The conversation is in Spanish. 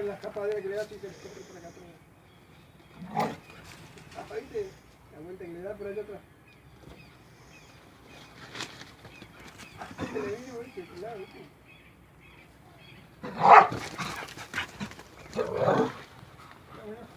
La capa de que le da así se le por acá atrás. Ah, ¿viste? La vuelta que le da por allá atrás. Se le vino, ¿viste? De este lado, ¿viste? Bueno.